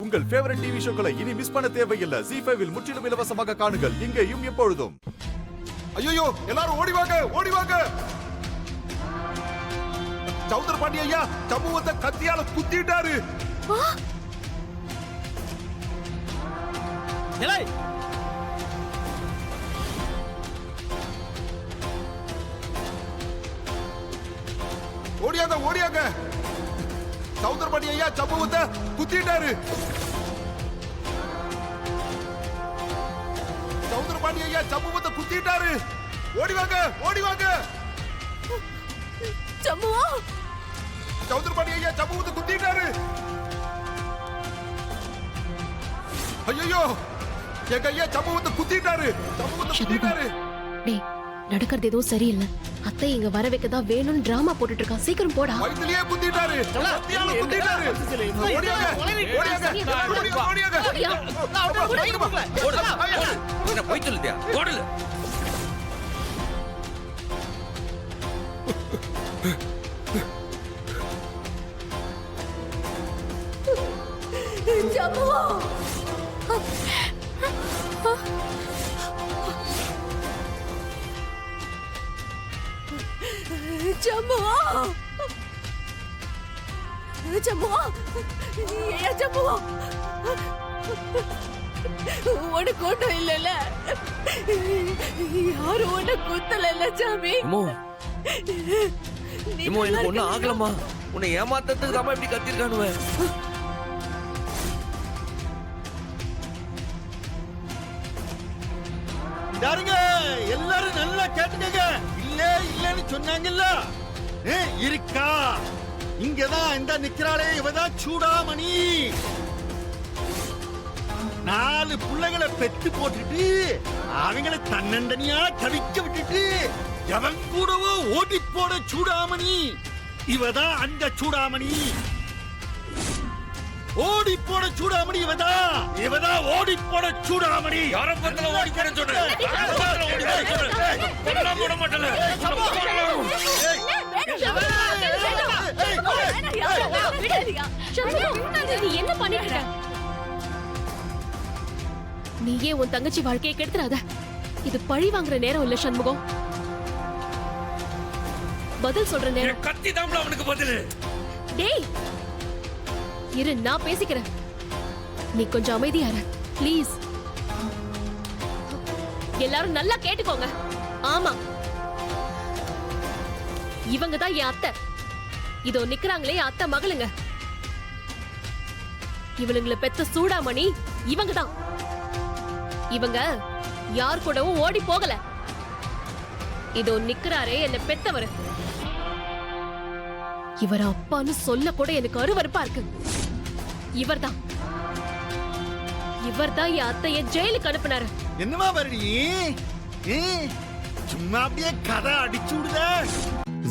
உங்கள் favourite TV ஷோக்களை இனி miss பண்ண தேவையில்லை. ZEE5 இல் முற்றிலும் இலவசமாக காணுங்கள். இங்கேயும் எப்பொழுதும். ஐயோ, எல்லாரும் ஓடி வாங்க, ஓடி வாங்க. சௌந்தர பாண்டி ஐயா சமூகத்தை கத்தியால குத்திட்டாரு. ஓடியாங்க, ஓடியாங்க. சௌந்தர பாண்டி ஐயா சமூகத்தை குத்திட்டாரு. சௌந்தர பாண்டி ஐயா சமூகத்தை குத்திட்டாரு. ஓடி வாங்க, ஓடி வாங்க. சம்புவா, சௌந்தர பாண்டி ஐயா சமூகத்தை குத்திட்டாரு. ஐயோ, எங்க ஐயா சமூகத்தை குத்திட்டாரு. சமூகத்தை குத்திட்டாரு. டேய், நடக்கிறது எதுவும் சரியில்லை. அத்தை இங்க வர வைக்கதான் வேணும்னு டிராமா போட்டுட்டு இருக்கான். சீக்கிரம் போடா. வயித்துலயே குத்திட்டாரு. கத்தியால குத்திட்டாரு. ஓடியாங்க, ஓடியாங்க, ஓடியாங்க. என்ன போய் சொல்லுதியா? ஓடல. சம்புவா, சம்புவா, சம்புவா, ஏன் சம்புவா? உனக்கு ஒன்றும் இல்லைல்ல? யாரும் உன்னை குத்தல சாமி. எனக்கு ஒண்ணும் ஆகலமா. உன்னை ஏமாத்ததுக்கு தான் இப்படி கத்திருக்கானுவ. யாருங்க எல்லாரும் நல்லா கேட்டுக்கங்க. இல்ல இல்லன்னு சொன்னாங்கல்ல, இருக்கா? இங்கதான் இந்த நிக்கிறாளே, இவதான் சூடாமணி. 4 பிள்ளைகளை பெத்து போட்டுட்டு அவங்களை தன்னந்தனியா தவிக்க விட்டுட்டு எவன் கூடவோ ஓடி போட சூடாமணி. இவதான் அந்த சூடாமணி. ஓடி போட சூடாமணி இவதான். இவதான் ஓடி போட சூடாமணி. யார பத்தல ஓடி போட சொல்றேன். போட மாட்டல. என்ன பண்ணிட்டு? நீயே உன் தங்கச்சி வாழ்க்கையை கெடுத்துறாத. இது பழி வாங்குற நேரம் இல்ல சண்முகம். பதில் சொல்ற நேரம். கத்தி தான் அவனுக்கு பதில். டேய், இரு, நான் பேசிக்கிறேன். நீ கொஞ்சம் அமைதியா இரு ப்ளீஸ். எல்லாரும் நல்லா கேட்டுக்கோங்க. ஆமா, இவங்க தான் என் அத்தை. இதோ நிக்கிறாங்களே அத்தை மகளுங்க. இவளுங்களை பெத்த சூடாமணி இவங்க தான். இவங்க யார் கூடவும் ஓடி போகல. இதோ நிக்கிறாரே என்ன பெத்தவர். இவர் அப்பான்னு சொல்ல கூட எனக்கு அருவருப்பா இருக்கு. இவர்தான் என் அத்தைய ஜெயிலுக்கு அனுப்பினாரு. என்னமா வருடி? சும்மா அப்படியே கதை அடிச்சு விடுத.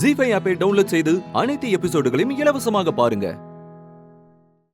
ZEE5 ஆப்பை டவுன்லோட் செய்து அனைத்து எபிசோடுகளையும் இலவசமாக பாருங்க.